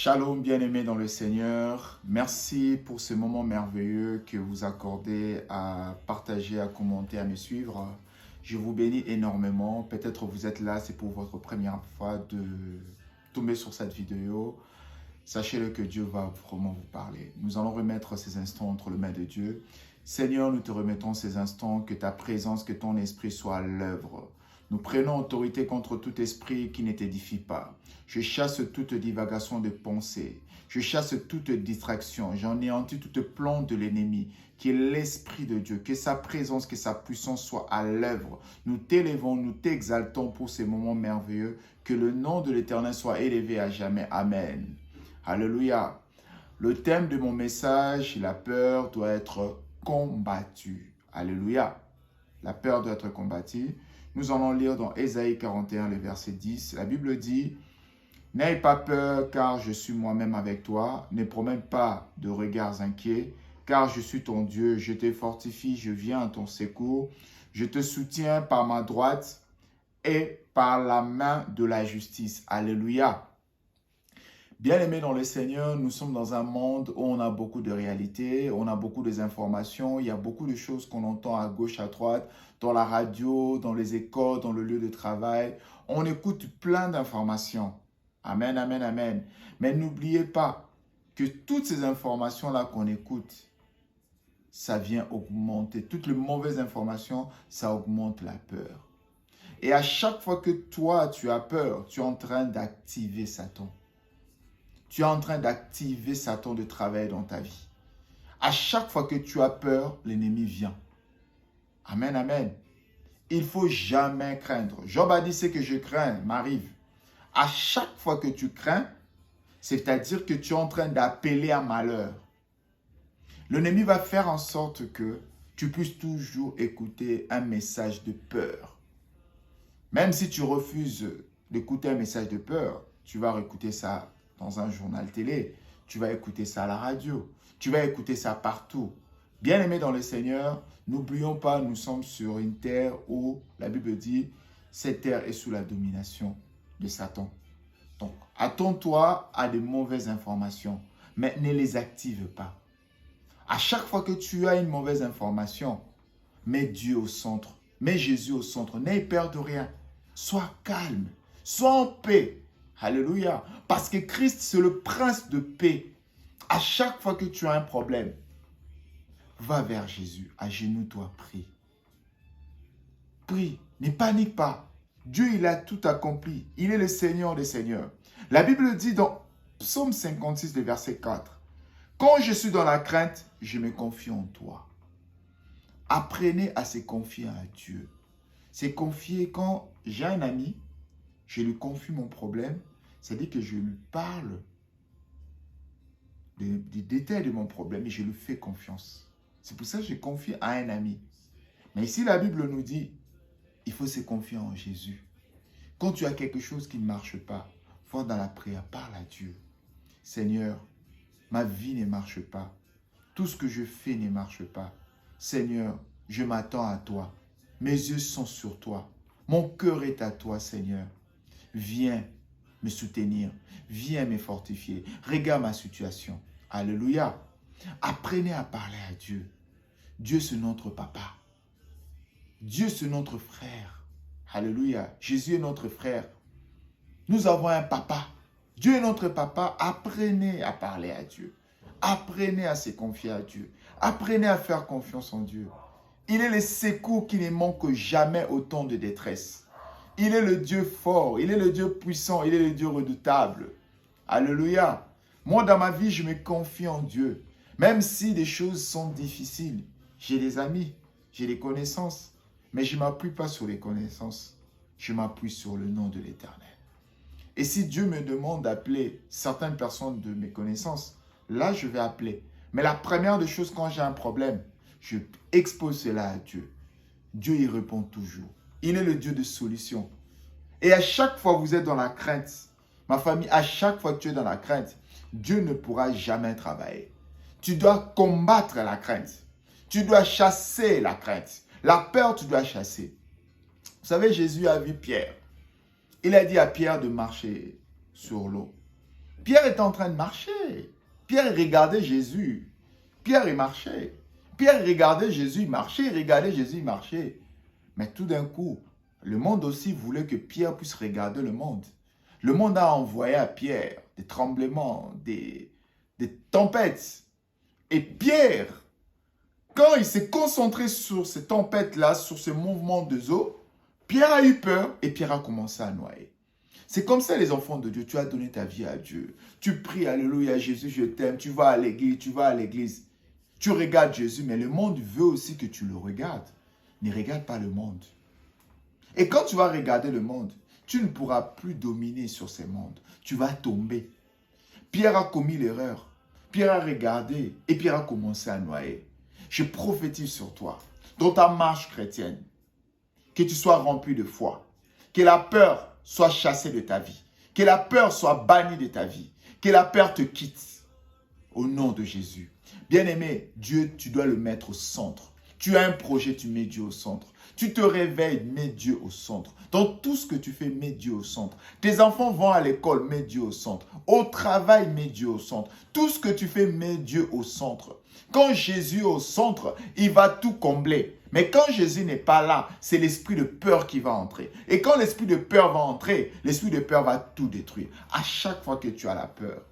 Shalom, bien-aimés dans le Seigneur. Merci pour ce moment merveilleux que vous accordez à partager, à commenter, à me suivre. Je vous bénis énormément. Peut-être vous êtes là, c'est pour votre première fois de tomber sur cette vidéo. Sachez-le que Dieu va vraiment vous parler. Nous allons remettre ces instants entre les mains de Dieu. Seigneur, nous te remettons ces instants, que ta présence, que ton esprit soit à l'œuvre. Nous prenons autorité contre tout esprit qui ne t'édifie pas. Je chasse toute divagation de pensée. Je chasse toute distraction. J'anéantis toute plante de l'ennemi, qui est l'Esprit de Dieu. Que sa présence, que sa puissance soit à l'œuvre. Nous t'élevons, nous t'exaltons pour ces moments merveilleux. Que le nom de l'Éternel soit élevé à jamais. Amen. Alléluia. Le thème de mon message, la peur doit être combattue. Alléluia. La peur doit être combattue. Nous allons lire dans Ésaïe 41, le verset 10. La Bible dit « N'aie pas peur, car je suis moi-même avec toi. Ne promène pas de regards inquiets, car je suis ton Dieu. Je te fortifie, je viens à ton secours. Je te soutiens par ma droite et par la main de la justice. » Alléluia. Bien-aimés dans le Seigneur, nous sommes dans un monde où on a beaucoup de réalités, on a beaucoup d'informations, il y a beaucoup de choses qu'on entend à gauche, à droite, dans la radio, dans les écoles, dans le lieu de travail. On écoute plein d'informations. Amen, amen, amen. Mais n'oubliez pas que toutes ces informations-là qu'on écoute, ça vient augmenter. Toutes les mauvaises informations, ça augmente la peur. Et à chaque fois que toi, tu as peur, tu es en train d'activer Satan. Tu es en train d'activer Satan de travail dans ta vie. À chaque fois que tu as peur, l'ennemi vient. Amen, amen. Il ne faut jamais craindre. Job a dit ce que je crains m'arrive. À chaque fois que tu crains, c'est-à-dire que tu es en train d'appeler à malheur. L'ennemi va faire en sorte que tu puisses toujours écouter un message de peur. Même si tu refuses d'écouter un message de peur, tu vas écouter ça dans un journal télé, tu vas écouter ça à la radio, tu vas écouter ça partout. Bien-aimés dans le Seigneur, n'oublions pas, nous sommes sur une terre où la Bible dit, cette terre est sous la domination de Satan. Donc, attends-toi à de mauvaises informations, mais ne les active pas. À chaque fois que tu as une mauvaise information, mets Dieu au centre, mets Jésus au centre, n'aie peur de rien. Sois calme, sois en paix. Alléluia. Parce que Christ, c'est le prince de paix. À chaque fois que tu as un problème, va vers Jésus, agenouille-toi, prie. Prie, ne panique pas. Dieu, il a tout accompli. Il est le Seigneur des Seigneurs. La Bible dit dans Psaume 56, le verset 4, « Quand je suis dans la crainte, je me confie en toi. » Apprenez à se confier à Dieu. Se confier quand j'ai un ami, je lui confie mon problème, c'est-à-dire que je lui parle des détails de mon problème et je lui fais confiance. C'est pour ça que je confie à un ami. Mais ici, la Bible nous dit, il faut se confier en Jésus. Quand tu as quelque chose qui ne marche pas, va dans la prière, parle à Dieu. Seigneur, ma vie ne marche pas. Tout ce que je fais ne marche pas. Seigneur, je m'attends à toi. Mes yeux sont sur toi. Mon cœur est à toi, Seigneur. Viens me soutenir. Viens me fortifier. Regarde ma situation. Alléluia. Apprenez à parler à Dieu. Dieu, c'est notre papa. Dieu, c'est notre frère. Alléluia. Jésus est notre frère. Nous avons un papa. Dieu est notre papa. Apprenez à parler à Dieu. Apprenez à se confier à Dieu. Apprenez à faire confiance en Dieu. Il est le secours qui ne manque jamais au temps de détresse. Il est le Dieu fort, il est le Dieu puissant, il est le Dieu redoutable. Alléluia. Moi, dans ma vie, je me confie en Dieu. Même si des choses sont difficiles, j'ai des amis, j'ai des connaissances, mais je ne m'appuie pas sur les connaissances. Je m'appuie sur le nom de l'Éternel. Et si Dieu me demande d'appeler certaines personnes de mes connaissances, là, je vais appeler. Mais la première des choses, quand j'ai un problème, je expose cela à Dieu. Dieu y répond toujours. Il est le Dieu de solution. Et à chaque fois que vous êtes dans la crainte, ma famille, à chaque fois que tu es dans la crainte, Dieu ne pourra jamais travailler. Tu dois combattre la crainte. Tu dois chasser la crainte. La peur, tu dois chasser. Vous savez, Jésus a vu Pierre. Il a dit à Pierre de marcher sur l'eau. Pierre était en train de marcher. Pierre regardait Jésus. Pierre, il marchait. Pierre regardait Jésus, il marchait. Il regardait Jésus, il marchait. Mais tout d'un coup, le monde aussi voulait que Pierre puisse regarder le monde. Le monde a envoyé à Pierre des tremblements, des tempêtes. Et Pierre, quand il s'est concentré sur ces tempêtes-là, sur ce mouvement de eau, Pierre a eu peur et Pierre a commencé à noyer. C'est comme ça les enfants de Dieu, tu as donné ta vie à Dieu. Tu pries, alléluia, Jésus, je t'aime, tu vas à l'église, tu regardes Jésus, mais le monde veut aussi que tu le regardes. Ne regarde pas le monde. Et quand tu vas regarder le monde, tu ne pourras plus dominer sur ces mondes. Tu vas tomber. Pierre a commis l'erreur. Pierre a regardé et Pierre a commencé à noyer. Je prophétise sur toi, dans ta marche chrétienne, que tu sois rempli de foi, que la peur soit chassée de ta vie, que la peur soit bannie de ta vie, que la peur te quitte au nom de Jésus. Bien-aimé, Dieu, tu dois le mettre au centre. Tu as un projet, tu mets Dieu au centre. Tu te réveilles, mets Dieu au centre. Dans tout ce que tu fais, mets Dieu au centre. Tes enfants vont à l'école, mets Dieu au centre. Au travail, mets Dieu au centre. Tout ce que tu fais, mets Dieu au centre. Quand Jésus est au centre, il va tout combler. Mais quand Jésus n'est pas là, c'est l'esprit de peur qui va entrer. Et quand l'esprit de peur va entrer, l'esprit de peur va tout détruire. À chaque fois que tu as la peur,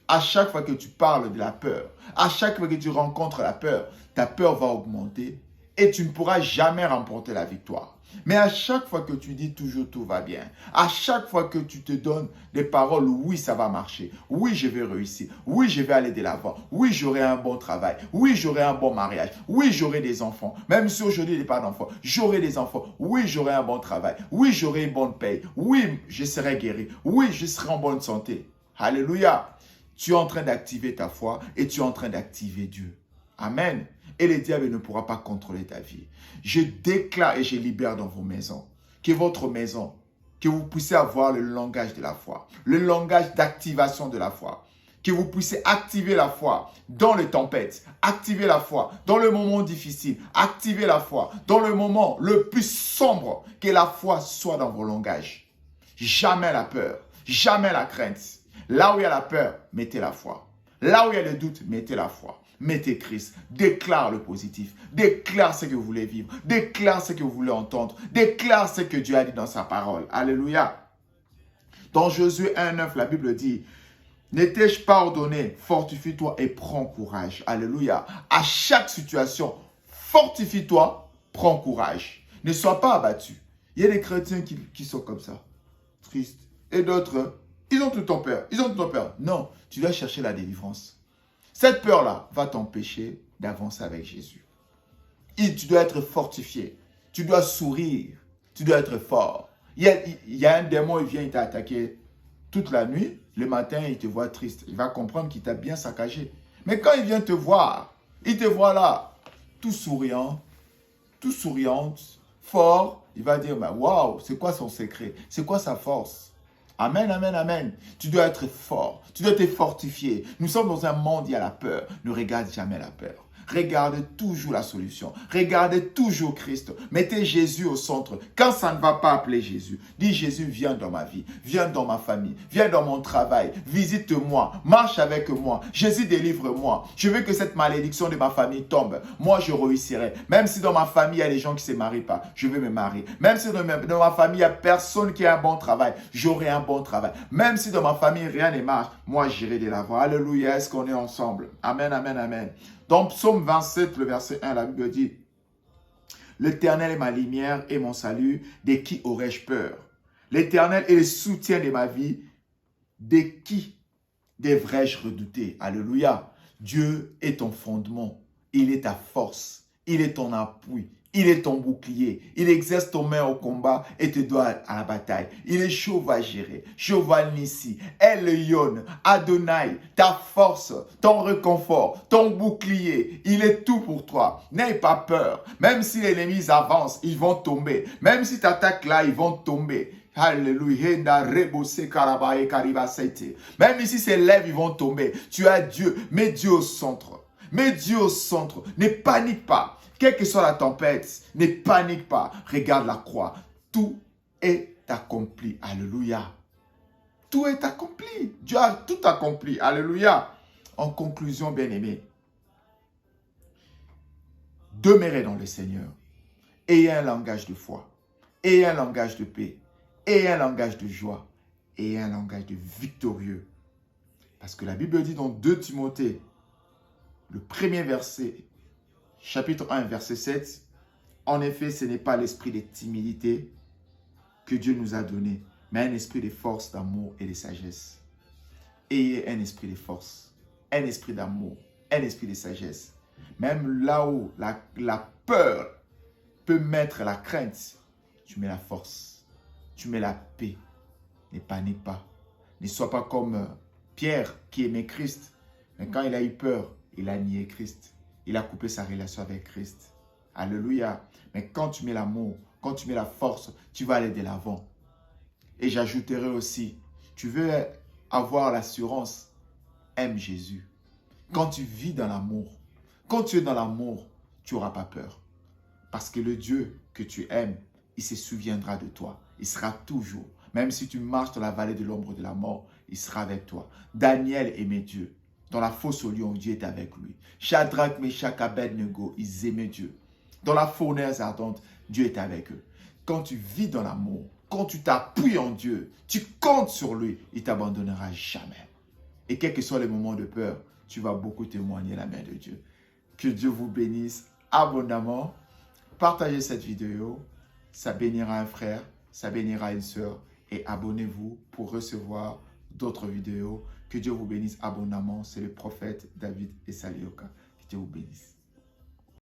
à chaque fois que tu parles de la peur, à chaque fois que tu rencontres la peur, ta peur va augmenter et tu ne pourras jamais remporter la victoire. Mais à chaque fois que tu dis toujours tout va bien, à chaque fois que tu te donnes des paroles, oui, ça va marcher, oui, je vais réussir, oui, je vais aller de l'avant, oui, j'aurai un bon travail, oui, j'aurai un bon mariage, oui, j'aurai des enfants, même si aujourd'hui il n'y a pas d'enfants, j'aurai des enfants, oui, j'aurai un bon travail, oui, j'aurai une bonne paye, oui, je serai guéri, oui, je serai en bonne santé. Alléluia. Tu es en train d'activer ta foi et tu es en train d'activer Dieu. Amen. Et le diable ne pourra pas contrôler ta vie. Je déclare et je libère dans vos maisons, que votre maison, que vous puissiez avoir le langage de la foi, le langage d'activation de la foi, que vous puissiez activer la foi dans les tempêtes, activer la foi dans le moment difficile, activer la foi dans le moment le plus sombre, que la foi soit dans vos langages. Jamais la peur, jamais la crainte. Là où il y a la peur, mettez la foi. Là où il y a le doute, mettez la foi. Mettez Christ. Déclare le positif. Déclare ce que vous voulez vivre. Déclare ce que vous voulez entendre. Déclare ce que Dieu a dit dans sa parole. Alléluia. Dans Josué 1,9, la Bible dit, « Ne t'ai-je pas ordonné, fortifie-toi et prends courage. » Alléluia. À chaque situation, fortifie-toi, prends courage. Ne sois pas abattu. Il y a des chrétiens qui sont comme ça, tristes. Et d'autres, ils ont tout le temps peur. Ils ont tout le temps peur. Non, tu dois chercher la délivrance. Cette peur-là va t'empêcher d'avancer avec Jésus. Tu dois être fortifié. Tu dois sourire. Tu dois être fort. Il y a un démon, il vient, il t'a attaqué toute la nuit. Le matin, il te voit triste. Il va comprendre qu'il t'a bien saccagé. Mais quand il vient te voir, il te voit là, tout souriant, tout souriante, fort. Il va dire, bah, waouh, c'est quoi son secret? C'est quoi sa force? Amen, amen, amen. Tu dois être fort. Tu dois te fortifier. Nous sommes dans un monde où il y a la peur. Ne regarde jamais la peur. Regardez toujours la solution. Regardez toujours Christ. Mettez Jésus au centre. Quand ça ne va pas, appeler Jésus. Dis Jésus, viens dans ma vie. Viens dans ma famille. Viens dans mon travail. Visite-moi. Marche avec moi. Jésus, délivre-moi. Je veux que cette malédiction de ma famille tombe. Moi, je réussirai. Même si dans ma famille, il y a des gens qui ne se marient pas. Je vais me marier. Même si dans ma famille, il n'y a personne qui a un bon travail. J'aurai un bon travail. Même si dans ma famille, rien ne marche. Moi, j'irai de l'avant. Alléluia. Est-ce qu'on est ensemble? Amen, amen, amen. Dans Psaume 27, le verset 1, la Bible dit « L'Éternel est ma lumière et mon salut, de qui aurais-je peur? L'Éternel est le soutien de ma vie, de qui devrais-je redouter? » Alléluia. Dieu est ton fondement, il est ta force, il est ton appui. Il est ton bouclier. Il exerce ton main au combat et te doit à la bataille. Il est Jéhovah Jireh, Jéhovah Nissi, El Elyon, Adonai, ta force, ton réconfort, ton bouclier. Il est tout pour toi. N'aie pas peur. Même si les ennemis avancent, ils vont tomber. Même si tu attaques là, ils vont tomber. Alléluia. Même ici, ces lèvres, ils vont tomber. Tu as Dieu. Mets Dieu au centre. Mets Dieu au centre. Ne panique pas. Quelle que soit la tempête, ne panique pas. Regarde la croix. Tout est accompli. Alléluia. Tout est accompli. Dieu a tout accompli. Alléluia. En conclusion, bien-aimés, demeurez dans le Seigneur. Ayez un langage de foi. Ayez un langage de paix. Ayez un langage de joie. Ayez un langage de victorieux. Parce que la Bible dit dans 2 Timothée, le premier verset, chapitre 1, verset 7, en effet, ce n'est pas l'esprit de timidité que Dieu nous a donné, mais un esprit de force, d'amour et de sagesse. Ayez un esprit de force, un esprit d'amour, un esprit de sagesse. Même là où la peur peut mettre la crainte, tu mets la force, tu mets la paix. Ne panique pas. Ne sois pas comme Pierre qui aimait Christ. Mais quand il a eu peur, il a nié Christ. Il a coupé sa relation avec Christ. Alléluia. Mais quand tu mets l'amour, quand tu mets la force, tu vas aller de l'avant. Et j'ajouterai aussi, tu veux avoir l'assurance, aime Jésus. Quand tu vis dans l'amour, quand tu es dans l'amour, tu n'auras pas peur. Parce que le Dieu que tu aimes, il se souviendra de toi. Il sera toujours. Même si tu marches dans la vallée de l'ombre de la mort, il sera avec toi. Daniel aimait Dieu. Dans la fosse au lion, Dieu est avec lui. Shadrach, Meshach, Abednego, ils aimaient Dieu. Dans la fournaise ardente, Dieu est avec eux. Quand tu vis dans l'amour, quand tu t'appuies en Dieu, tu comptes sur lui, il ne t'abandonnera jamais. Et quels que soient les moments de peur, tu vas beaucoup témoigner la main de Dieu. Que Dieu vous bénisse abondamment. Partagez cette vidéo. Ça bénira un frère, ça bénira une sœur. Et abonnez-vous pour recevoir d'autres vidéos. Que Dieu vous bénisse abondamment. C'est le prophète David Esalioka. Que Dieu vous bénisse.